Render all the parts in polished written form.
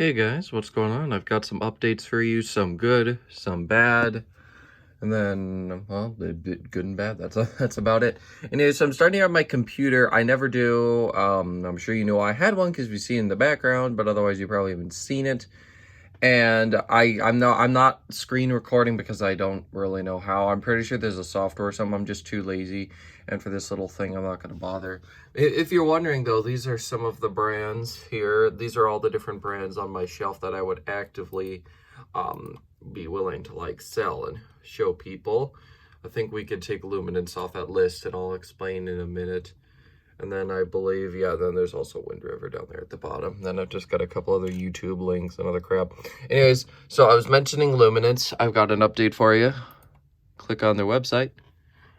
Hey guys, what's going on? I've got some updates for you, some good, some bad, and then, well, good and bad, that's about it. Anyway, so I'm starting out my computer. I never do, I'm sure you know I had one because we see it in the background, but otherwise you probably haven't seen it. And I'm not screen recording because I don't really know how. I'm pretty sure there's a software or something. I'm just too lazy. And for this little thing, I'm not going to bother. If you're wondering, though, these are some of the brands here. These are all the different brands on my shelf that I would actively be willing to, like, sell and show people. I think we could take Luminance off that list, and I'll explain in a minute. And then I believe, yeah, then there's also Wind River down there at the bottom. Then I've just got a couple other YouTube links and other crap. Anyways, so I was mentioning Luminance. I've got an update for you. Click on their website.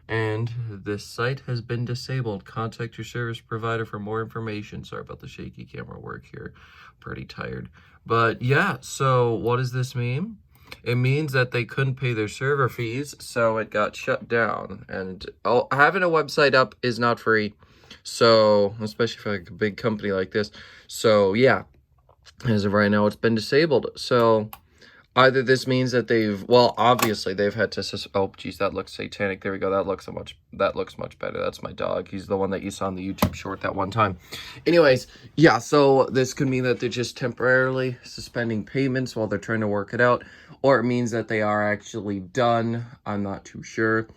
And this site has been disabled. Contact your service provider for more information. Sorry about the shaky camera work here. Pretty tired. But yeah, so what does this mean? It means that they couldn't pay their server fees, so it got shut down. And having a website up is not free. So, especially for like a big company like this. So, yeah, as of right now, it's been disabled. So, either this means that obviously they've had to, oh, geez, that looks satanic. There we go. That looks much better. That's my dog. He's the one that you saw on the YouTube short that one time. Anyways, yeah, so this could mean that they're just temporarily suspending payments while they're trying to work it out. Or it means that they are actually done. I'm not too sure.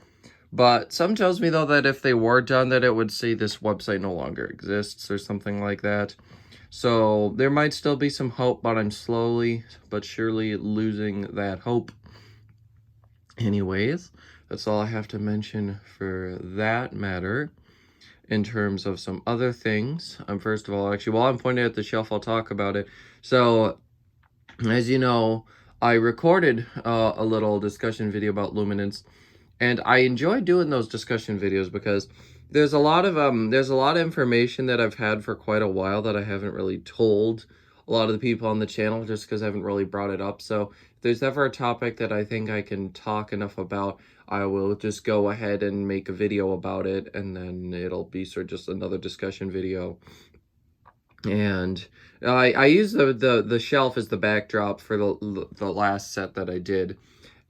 But some tells me, though, that if they were done, that it would say this website no longer exists or something like that. So there might still be some hope, but I'm slowly but surely losing that hope. Anyways, that's all I have to mention for that matter. In terms of some other things, first of all, actually, while I'm pointing at the shelf, I'll talk about it. So, as you know, I recorded a little discussion video about Luminance. And I enjoy doing those discussion videos because there's a lot of information that I've had for quite a while that I haven't really told a lot of the people on the channel just because I haven't really brought it up. So if there's ever a topic that I think I can talk enough about, I will just go ahead and make a video about it, and then it'll be sort of just another discussion video. And I use the shelf as the backdrop for the last set that I did.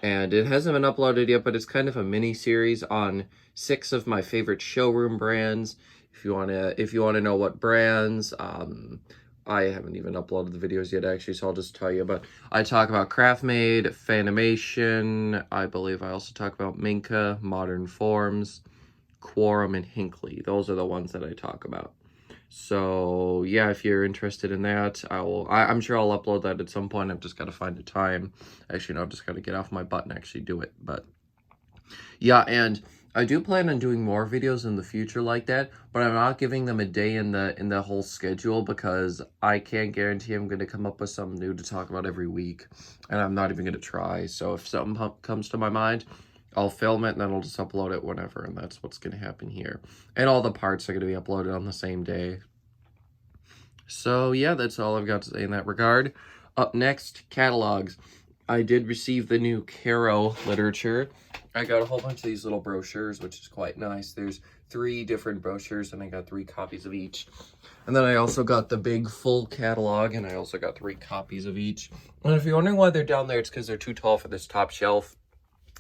And it hasn't been uploaded yet, but it's kind of a mini series on 6 of my favorite showroom brands. If you wanna know what brands, I haven't even uploaded the videos yet, actually, so I'll just tell you. But I talk about Craftmade, Fanimation. I believe I also talk about Minka, Modern Forms, Quorum, and Hinckley. Those are the ones that I talk about. So yeah, if you're interested in that, I'm sure I'll upload that at some point. I've just got to find a time. Actually, no, I've just got to get off my butt and actually do it. But yeah, and I do plan on doing more videos in the future like that, but I'm not giving them a day in the whole schedule because I can't guarantee I'm going to come up with something new to talk about every week, and I'm not even going to try. So if something comes to my mind, I'll film it and then I'll just upload it whenever, and that's what's going to happen here. And all the parts are going to be uploaded on the same day. So yeah, that's all I've got to say in that regard. Up next, catalogs. I did receive the new Caro literature. I got a whole bunch of these little brochures, which is quite nice. There's 3 different brochures, and I got 3 copies of each. And then I also got the big full catalog, and I also got 3 copies of each. And if you're wondering why they're down there, it's because they're too tall for this top shelf.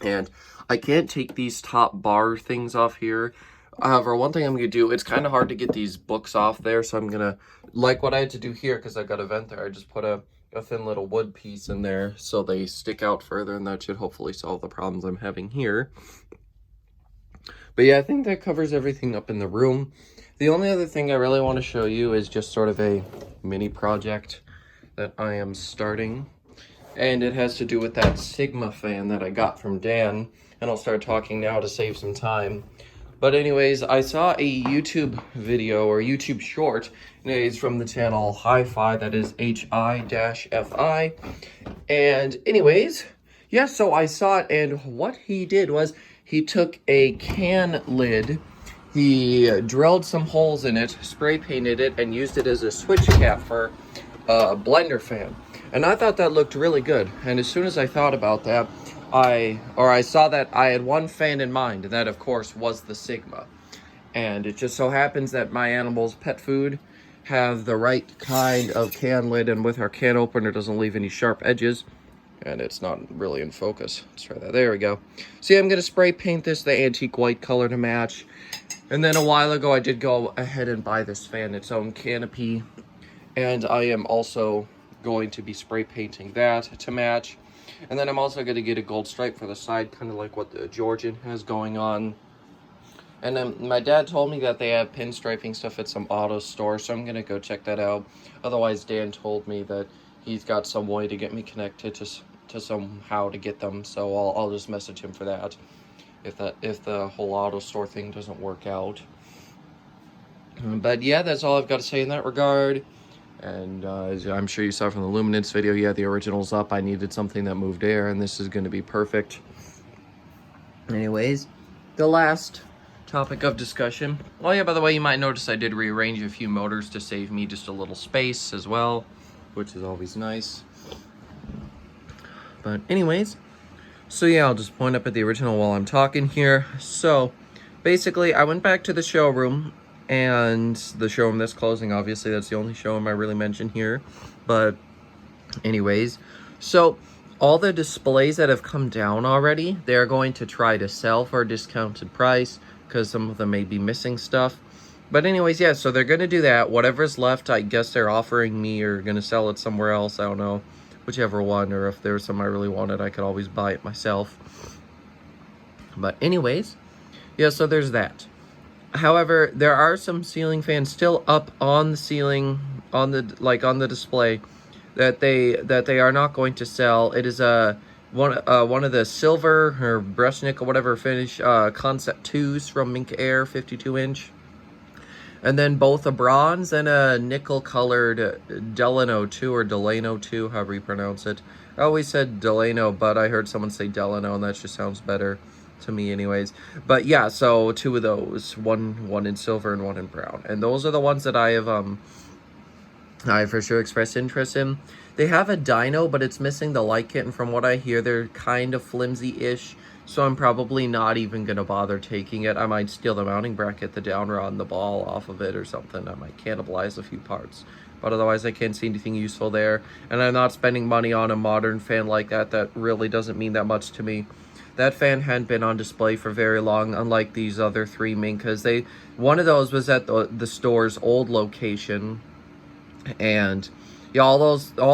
And I can't take these top bar things off here. However, one thing I'm going to do, it's kind of hard to get these books off there, so I'm going to, like what I had to do here, because I've got a vent there, I just put a thin little wood piece in there so they stick out further, and that should hopefully solve the problems I'm having here. But yeah, I think that covers everything up in the room. The only other thing I really want to show you is just sort of a mini project that I am starting. And it has to do with that Sigma fan that I got from Dan. And I'll start talking now to save some time. But anyways, I saw a YouTube video or YouTube short. And it's from the channel Hi-Fi. That is Hi-Fi. And anyways, yeah, so I saw it. And what he did was he took a can lid. He drilled some holes in it, spray painted it, and used it as a switch cap for a blender fan. And I thought that looked really good. And as soon as I thought about that, I saw that I had one fan in mind, and that of course was the Sigma. And it just so happens that my animal's pet food have the right kind of can lid, and with our can opener it doesn't leave any sharp edges. And it's not really in focus. Let's try that. There we go. See, I'm going to spray paint this the antique white color to match. And then a while ago, I did go ahead and buy this fan, its own canopy. And I am also going to be spray painting that to match. And then I'm also going to get a gold stripe for the side, kind of like what the Georgian has going on. And then my dad told me that they have pinstriping stuff at some auto store, so I'm going to go check that out. Otherwise, Dan told me that he's got some way to get me connected to somehow to get them, so I'll just message him for that if the whole auto store thing doesn't work out. But yeah, that's all I've got to say in that regard. And as I'm sure you saw from the Luminance video, yeah, the original's up. I needed something that moved air, and this is going to be perfect. Anyways, the last topic of discussion. Oh yeah, by the way, you might notice I did rearrange a few motors to save me just a little space as well, which is always nice. But anyways, so yeah, I'll just point up at the original while I'm talking here. So basically, I went back to the showroom, and the showroom that's closing, obviously, that's the only showroom I really mention here. But anyways, so all the displays that have come down already, they're going to try to sell for a discounted price, because some of them may be missing stuff. But anyways, yeah, so they're going to do that. Whatever's left, I guess they're offering me or going to sell it somewhere else. I don't know. Whichever one, or if there was some I really wanted, I could always buy it myself. But anyways, yeah, so there's that. However, there are some ceiling fans still up on the ceiling, on the display, that they are not going to sell. It is one of the silver or brushed nickel, whatever finish, Concept 2s from Mink Air, 52-inch. And then both a bronze and a nickel-colored Delano 2, or Delano 2, however you pronounce it. I always said Delano, but I heard someone say Delano, and that just sounds better to me anyways. But yeah, so two of those, one in silver and one in brown. And those are the ones that I for sure expressed interest in. They have a dyno, but it's missing the light kit, and from what I hear, they're kind of flimsy-ish. So I'm probably not even going to bother taking it. I might steal the mounting bracket, the down rod, and the ball off of it or something. I might cannibalize a few parts. But otherwise, I can't see anything useful there. And I'm not spending money on a modern fan like that. That really doesn't mean that much to me. That fan hadn't been on display for very long, unlike these other three Minkas. One of those was at the store's old location. And yeah, all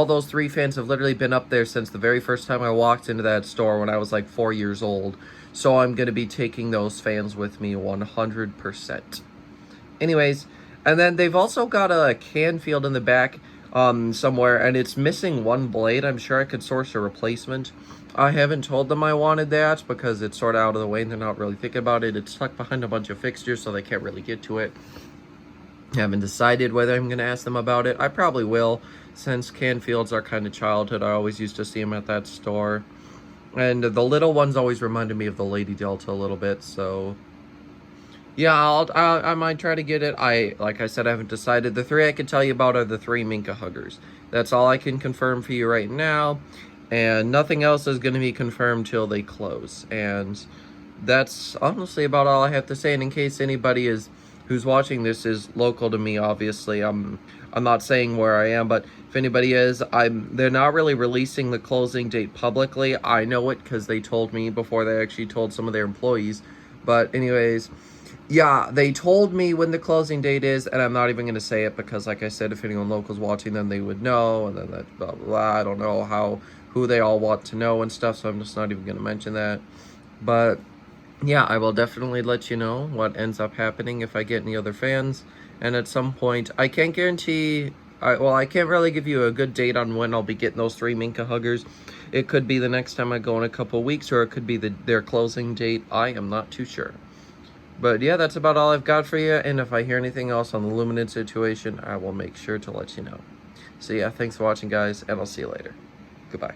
those three fans have literally been up there since the very first time I walked into that store when I was like 4 years old. So I'm going to be taking those fans with me 100%. Anyways, and then they've also got a Canfield in the back somewhere, and it's missing one blade. I'm sure I could source a replacement. I haven't told them I wanted that because it's sort of out of the way and they're not really thinking about it. It's stuck behind a bunch of fixtures, so they can't really get to it. Haven't decided whether I'm going to ask them about it. I probably will, since Canfields are kind of childhood. I always used to see them at that store. And the little ones always reminded me of the Lady Delta a little bit, so yeah, I might try to get it. Like I said, I haven't decided. The three I can tell you about are the three Minka Huggers. That's all I can confirm for you right now, and nothing else is going to be confirmed till they close. And that's honestly about all I have to say. And in case anybody who's watching this is local to me, obviously, I'm not saying where I am, but if anybody is, they're not really releasing the closing date publicly. I know it because they told me before they actually told some of their employees. But anyways, yeah, they told me when the closing date is, and I'm not even going to say it because, like I said, if anyone local's watching, then they would know, and then that blah, blah, blah. I don't know who they all want to know and stuff, so I'm just not even going to mention that. But yeah, I will definitely let you know what ends up happening if I get any other fans. And at some point, I can't guarantee, I can't really give you a good date on when I'll be getting those three Minka Huggers. It could be the next time I go in a couple weeks, or it could be their closing date. I am not too sure. But yeah, that's about all I've got for you. And if I hear anything else on the Luminance situation, I will make sure to let you know. So yeah, thanks for watching, guys, and I'll see you later. Goodbye.